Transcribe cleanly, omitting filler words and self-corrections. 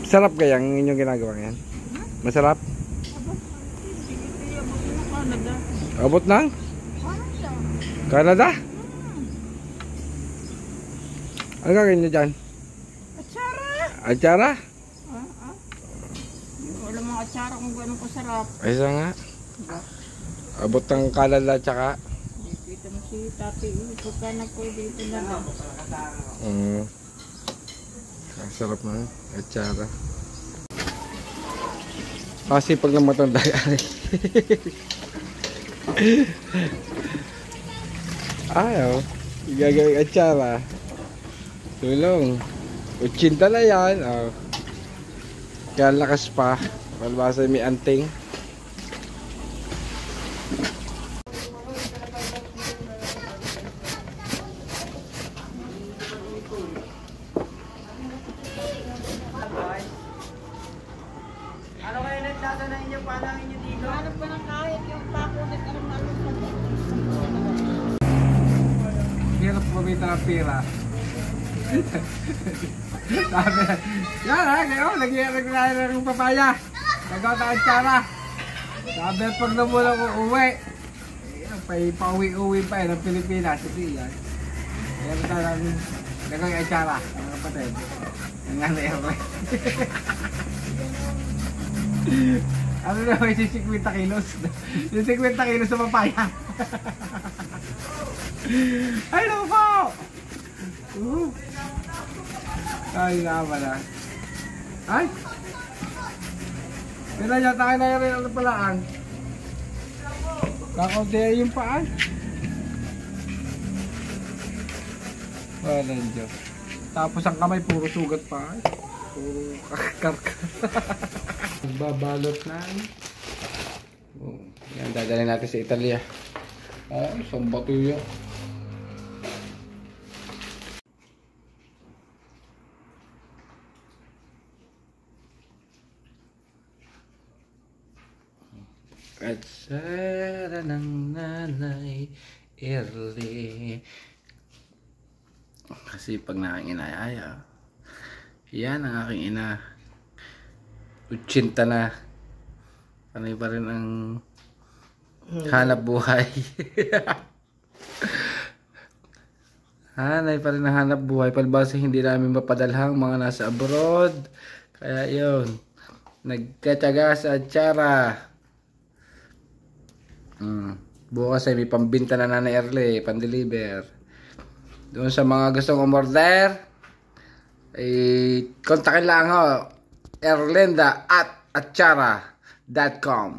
Sarap kaya ang inyong ginagawa yan? Masarap? Abot ng? Canada? Ano gagawin nyo dyan? Atsara! Atsara? Wala mga atsara kung gano'ng kasarap. Ay, isa nga. Abot ng Canada tsaka? Kita mo si Tati, pagkanak ko dito na lang. Ang sarap na. Atsara. Kasi pag namatanda ay. Ayaw. Gagawin atsara. Tulong. 80 na yan. Oh. Kaya lakas pa. Palbasa may anting. Ano kayo nagtata na inyo? Paano ang inyo dito? Hanap pa ng kahit yung pakulit ang alon pa. Hirap kumita ng pera. Sabi, yan ha, ngayon, nag-iarag ng papaya. Nagawa na atsara. Sabi, pag namula ko uwi, pauwi-uwi pa ng Pilipinas. Hindi yan. Kaya ito namin, nagawang atsara, mga kapatid. Ang nga na ano na ba yung 50 kilos? Yung 50 kilos sa papaya. Ay, naku po! Ay, naman na. Ay! Kaya niya tayo na rin ang palaan. Kakaunti yung paan. Walang Diyos. Tapos ang kamay, puro sugat pa. Puro karkar. Babalot na. Oh, yan, dadalhin natin sa Italia. Ay, isang bato yan. Atsara ng nanay early. Kasi pag nakinginaya, yan ang aking ina. 80 na. Panay pa rin ang hanap buhay. Hanay pa rin ang hanap buhay. Palbasa hindi namin mapadalhang mga nasa abroad. Kaya yun, nagkatyaga sa atsara. Bukas ay may pambinta na Nanay Erle, pan-deliver. Doon sa mga gustong umorder, ay kontakin lang ho, erlenda@atsara.com.